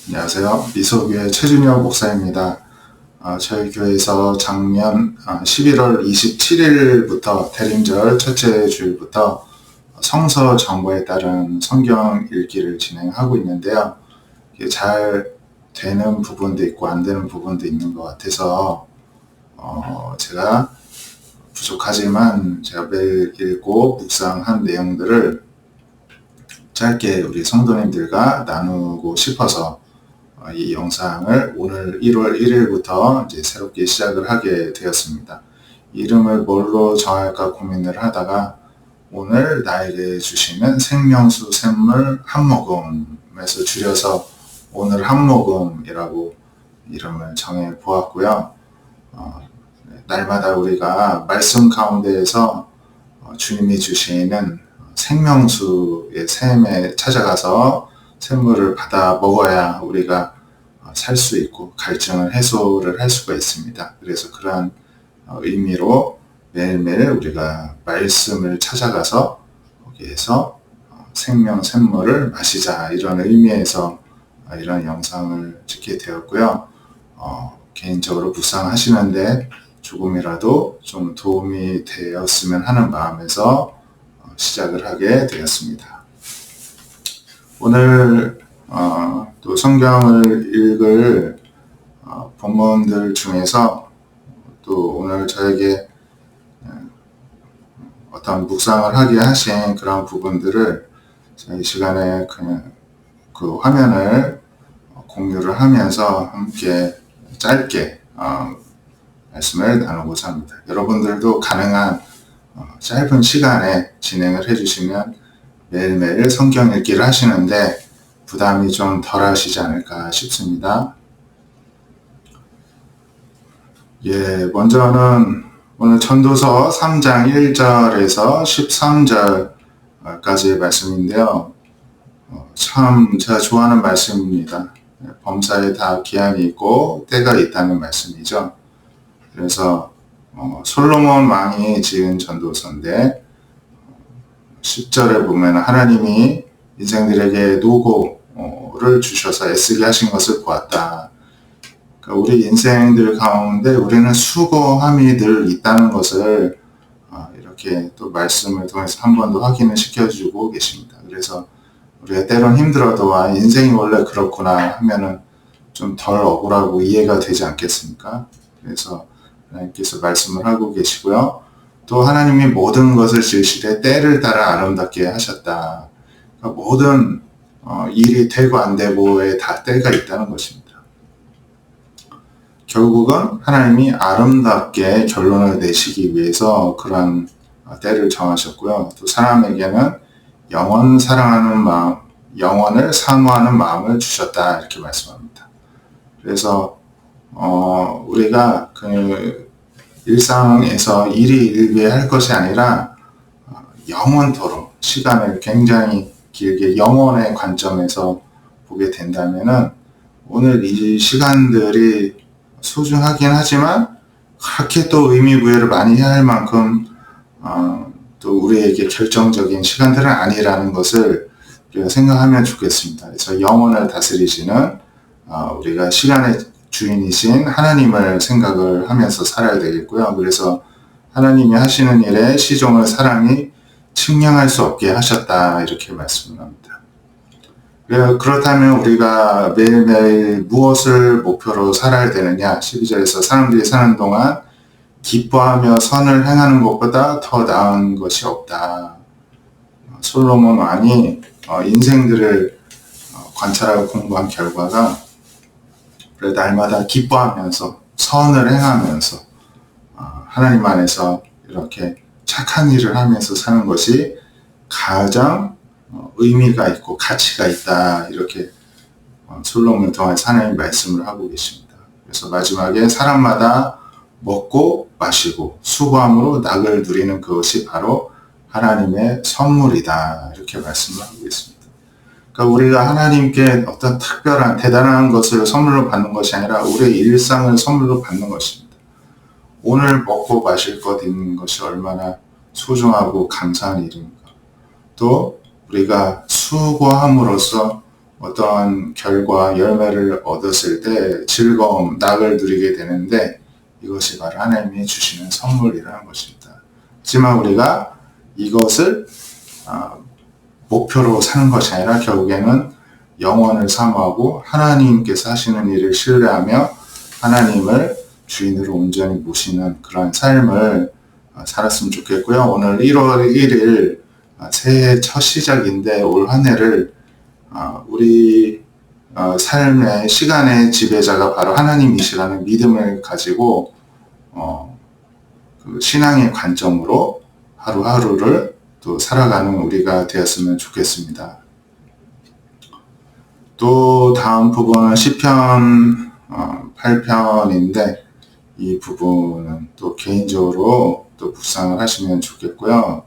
안녕하세요. 미소교회 최준혁 목사입니다. 저희 교회에서 작년 11월 27일부터 대림절 첫째 주일부터 성서 정보에 따른 성경 읽기를 진행하고 있는데요. 이게 잘 되는 부분도 있고 안 되는 부분도 있는 것 같아서 제가 부족하지만 제가 매일 읽고 묵상한 내용들을 짧게 우리 성도님들과 나누고 싶어서 이 영상을 오늘 1월 1일부터 이제 새롭게 시작을 하게 되었습니다. 이름을 뭘로 정할까 고민을 하다가 오늘 나에게 주시는 생명수 샘물 한 모금에서 줄여서 오늘 한 모금이라고 이름을 정해 보았고요. 날마다 우리가 말씀 가운데에서 주님이 주시는 생명수의 샘에 찾아가서 샘물을 받아 먹어야 우리가 살 수 있고 갈증을 해소를 할 수가 있습니다. 그래서 그러한 의미로 매일매일 우리가 말씀을 찾아가서 거기에서 생명 샘물을 마시자, 이런 의미에서 이런 영상을 찍게 되었고요. 개인적으로 묵상하시는데 조금이라도 좀 도움이 되었으면 하는 마음에서 시작을 하게 되었습니다. 오늘 또 성경을 읽을 본문들 중에서 또 오늘 저에게 어떤 묵상을 하게 하신 그런 부분들을 이 시간에 그냥 그 화면을 공유를 하면서 함께 짧게 말씀을 나누고자 합니다. 여러분들도 가능한 짧은 시간에 진행을 해주시면 매일매일 성경 읽기를 하시는데 부담이 좀 덜 하시지 않을까 싶습니다. 먼저는 오늘 전도서 3장 1절에서 13절까지의 말씀인데요. 참 제가 좋아하는 말씀입니다. 범사에 다 기한이 있고 때가 있다는 말씀이죠. 그래서 솔로몬 왕이 지은 전도서인데 10절에 보면 하나님이 인생들에게 노고를 주셔서 애쓰게 하신 것을 보았다. 그러니까 우리 인생들 가운데 우리는 수고함이 늘 있다는 것을 이렇게 또 말씀을 통해서 한 번 더 확인을 시켜주고 계십니다. 그래서 우리가 때론 힘들어도 인생이 원래 그렇구나 하면은 좀 덜 억울하고 이해가 되지 않겠습니까? 그래서 하나님께서 말씀을 하고 계시고요. 또 하나님이 모든 것을 지으시되 때를 따라 아름답게 하셨다. 그러니까 모든 일이 되고 안 되고에 다 때가 있다는 것입니다. 결국은 하나님이 아름답게 결론을 내시기 위해서 그런 때를 정하셨고요. 또 사람에게는 영원을 사모하는 마음을 주셨다, 이렇게 말씀합니다. 그래서 우리가 그 일상에서 일이 일비할 것이 아니라 영원토록 시간을 굉장히 길게 영원의 관점에서 보게 된다면은 오늘 이 시간들이 소중하긴 하지만 그렇게 또 의미 부여를 많이 해야 할 만큼 또 우리에게 결정적인 시간들은 아니라는 것을 우리가 생각하면 좋겠습니다. 그래서 영원을 다스리시는 우리가 시간의 주인이신 하나님을 생각을 하면서 살아야 되겠고요. 그래서 하나님이 하시는 일에 시종을 사람이 측량할 수 없게 하셨다, 이렇게 말씀을 합니다. 그렇다면 우리가 매일매일 무엇을 목표로 살아야 되느냐? 12절에서 사람들이 사는 동안 기뻐하며 선을 행하는 것보다 더 나은 것이 없다. 솔로몬 왕이 인생들을 관찰하고 공부한 결과가 날마다 기뻐하면서 선을 행하면서 하나님 안에서 이렇게 착한 일을 하면서 사는 것이 가장 의미가 있고 가치가 있다, 이렇게 솔로몬을 통해서 하나님 말씀을 하고 계십니다. 그래서 마지막에 사람마다 먹고 마시고 수고함으로 낙을 누리는 그것이 바로 하나님의 선물이다, 이렇게 말씀을 하고 있습니다. 그러니까 우리가 하나님께 어떤 특별한 대단한 것을 선물로 받는 것이 아니라 우리의 일상을 선물로 받는 것입니다. 오늘 먹고 마실 것 있는 것이 얼마나 소중하고 감사한 일입니까? 또 우리가 수고함으로써 어떠한 결과, 열매를 얻었을 때 즐거움, 낙을 누리게 되는데 이것이 바로 하나님이 주시는 선물이라는 것입니다. 하지만 우리가 이것을 목표로 사는 것이 아니라 결국에는 영원을 사모하고 하나님께서 하시는 일을 신뢰하며 하나님을 주인으로 온전히 모시는 그런 삶을 살았으면 좋겠고요. 오늘 1월 1일 새해 첫 시작인데 올 한 해를 우리 삶의 시간의 지배자가 바로 하나님이시라는 믿음을 가지고 그 신앙의 관점으로 하루하루를 또 살아가는 우리가 되었으면 좋겠습니다. 또 다음 부분은 시편 8편인데 이 부분은 또 개인적으로 또 묵상을 하시면 좋겠고요.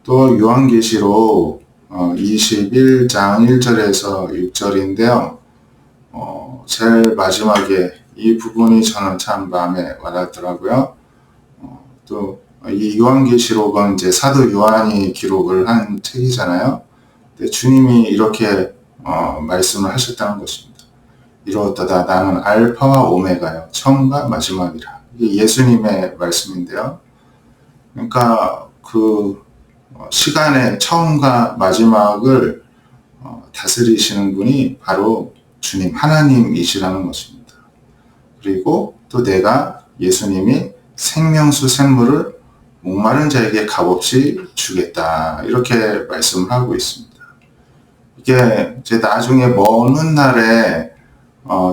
또 요한계시록 21장 1절에서 6절인데요. 제일 마지막에 이 부분이 저는 참 마음에 와닿더라고요. 또 이 요한계시록은 이제 사도 요한이 기록을 한 책이잖아요. 근데 주님이 이렇게 말씀을 하셨다는 것입니다. 이렇다다 나는 알파와 오메가요. 처음과 마지막이라. 이게 예수님의 말씀인데요. 그러니까 그 시간의 처음과 마지막을 다스리시는 분이 바로 주님 하나님이시라는 것입니다. 그리고 또 내가 예수님이 생명수 샘물을 목마른 자에게 값없이 주겠다 이렇게 말씀을 하고 있습니다. 이게 이제 나중에 먼 훗날에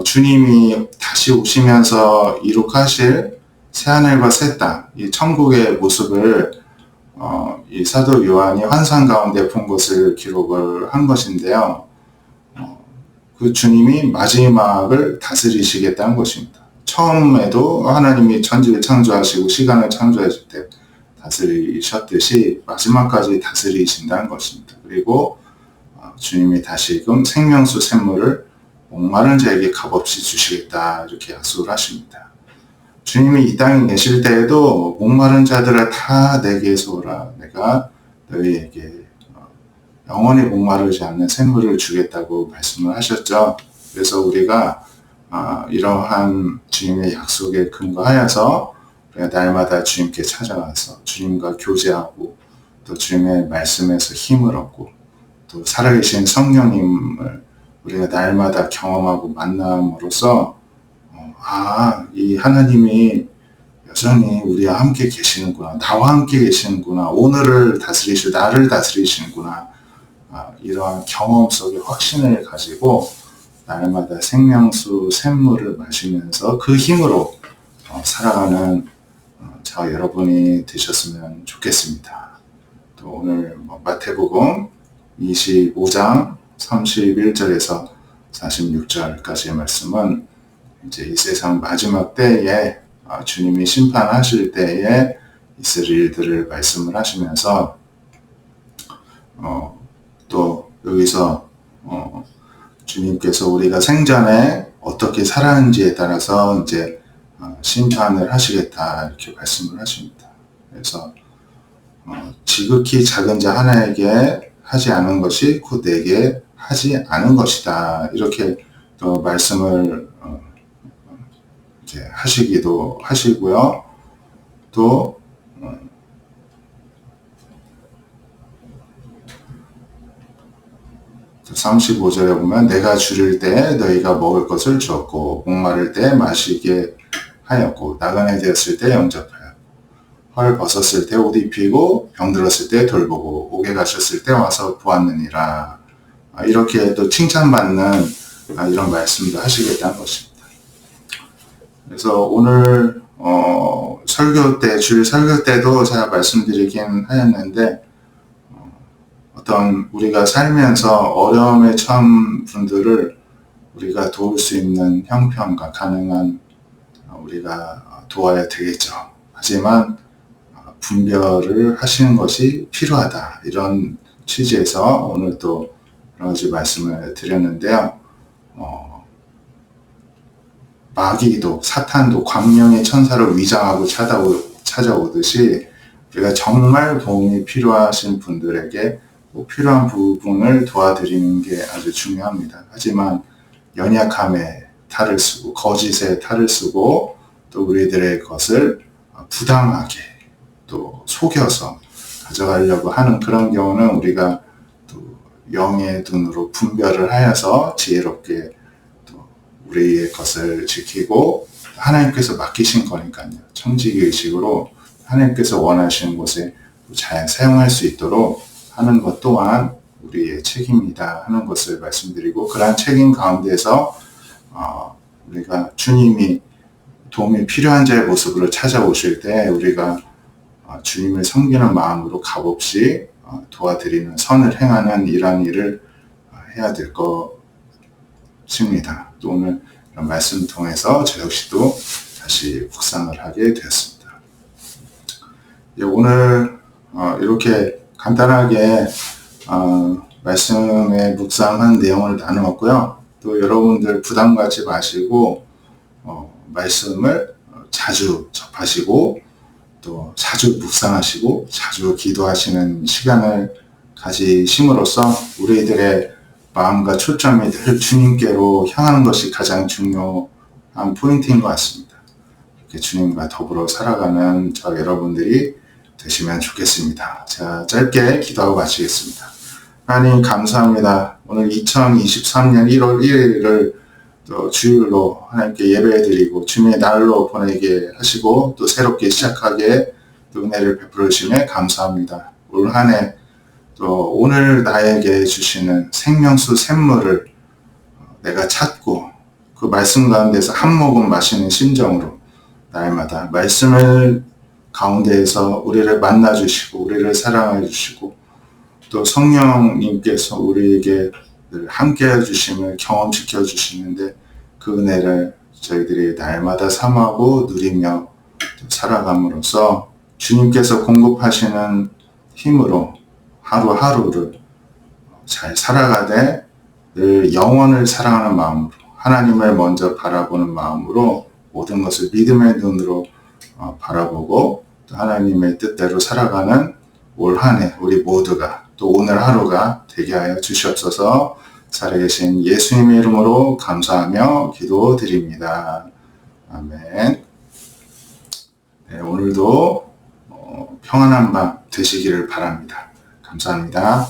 주님이 다시 오시면서 이룩하실 새하늘과 새 땅, 이 천국의 모습을 이 사도 요한이 환상 가운데 본 것을 기록을 한 것인데요. 그 주님이 마지막을 다스리시겠다는 것입니다. 처음에도 하나님이 천지를 창조하시고 시간을 창조하실 때 다스리셨듯이 마지막까지 다스리신다는 것입니다. 그리고 주님이 다시금 생명수 샘물을 목마른 자에게 값없이 주시겠다 이렇게 약속을 하십니다. 주님이 이 땅에 계실 때에도 목마른 자들을 다 내게서 오라 내가 너희에게 영원히 목마르지 않는 샘물을 주겠다고 말씀을 하셨죠. 그래서 우리가 이러한 주님의 약속에 근거하여서 우리가 날마다 주님께 찾아와서 주님과 교제하고 또 주님의 말씀에서 힘을 얻고 또 살아계신 성령님을 우리가 날마다 경험하고 만남으로써 이 하나님이 여전히 우리와 함께 계시는구나, 나와 함께 계시는구나, 오늘을 다스리시고 나를 다스리시는구나, 이러한 경험 속의 확신을 가지고 날마다 생명수 샘물을 마시면서 그 힘으로 살아가는 저 여러분이 되셨으면 좋겠습니다. 또 오늘 마태복음 25장 31절에서 46절까지의 말씀은 이제 이 세상 마지막 때에 주님이 심판하실 때에 있을 일들을 말씀을 하시면서 또 여기서 주님께서 우리가 생전에 어떻게 살았는지에 따라서 이제 심판을 하시겠다 이렇게 말씀을 하십니다. 그래서 지극히 작은 자 하나에게 하지 않은 것이 곧 내게 하지 않은 것이다 이렇게 또 말씀을 이제 하시기도 하시고요. 또 35절에 보면 내가 줄일 때 너희가 먹을 것을 주었고 목마를 때 마시게 하였고 나그네 되었을 때 영접하였고 헐 벗었을 때 옷 입히고 병들었을 때 돌보고 옥에 가셨을 때 와서 보았느니라. 이렇게 또 칭찬받는 이런 말씀도 하시겠다는 것입니다. 그래서 오늘 설교 때 주일 설교 때도 제가 말씀드리긴 하였는데 어떤 우리가 살면서 어려움에 처한 분들을 우리가 도울 수 있는 형편과 가능한 우리가 도와야 되겠죠. 하지만 분별을 하시는 것이 필요하다. 이런 취지에서 오늘 또 여러 가지 말씀을 드렸는데요. 마귀도 사탄도 광명의 천사를 위장하고 찾아오듯이 우리가 정말 도움이 필요하신 분들에게 꼭 필요한 부분을 도와드리는 게 아주 중요합니다. 하지만 연약함에 탈을 쓰고 거짓에 탈을 쓰고 또 우리들의 것을 부당하게 또 속여서 가져가려고 하는 그런 경우는 우리가 또 영의 눈으로 분별을 하여서 지혜롭게 또 우리의 것을 지키고 하나님께서 맡기신 거니까요. 청지기의식으로 하나님께서 원하시는 곳에 잘 사용할 수 있도록 하는 것 또한 우리의 책임이다 하는 것을 말씀드리고, 그러한 책임 가운데서 우리가 주님이 도움이 필요한 자의 모습으로 찾아오실 때 우리가 주님을 섬기는 마음으로 값없이 도와드리는 선을 행하는 이러한 일을 해야 될 것입니다. 또 오늘 이런 말씀 통해서 저 역시도 다시 묵상을 하게 되었습니다. 오늘 이렇게 간단하게 말씀에 묵상한 내용을 나누었고요. 또 여러분들 부담 갖지 마시고 말씀을 자주 접하시고 또 자주 묵상하시고 자주 기도하시는 시간을 가지심으로써 우리들의 마음과 초점이 늘 주님께로 향하는 것이 가장 중요한 포인트인 것 같습니다. 이렇게 주님과 더불어 살아가는 저 여러분들이 되시면 좋겠습니다. 제가 짧게 기도하고 마치겠습니다. 하나님 감사합니다. 오늘 2023년 1월 1일을 또 주일로 하나님께 예배드리고 주님의 날로 보내게 하시고 또 새롭게 시작하게 또 은혜를 베풀으시며 감사합니다. 올 한 해 또 오늘 나에게 주시는 생명수 샘물을 내가 찾고 그 말씀 가운데서 한 모금 마시는 심정으로 날마다 말씀을 가운데에서 우리를 만나주시고 우리를 사랑해 주시고 또 성령님께서 우리에게 늘 함께해 주심을 경험시켜 주시는데 그 은혜를 저희들이 날마다 삼하고 누리며 살아감으로써 주님께서 공급하시는 힘으로 하루하루를 잘 살아가되 늘 영원을 사랑하는 마음으로 하나님을 먼저 바라보는 마음으로 모든 것을 믿음의 눈으로 바라보고 또 하나님의 뜻대로 살아가는 올 한 해 우리 모두가 또 오늘 하루가 되게 하여 주시옵소서. 살아계신 예수님의 이름으로 감사하며 기도드립니다. 아멘. 네, 오늘도 평안한 밤 되시기를 바랍니다. 감사합니다.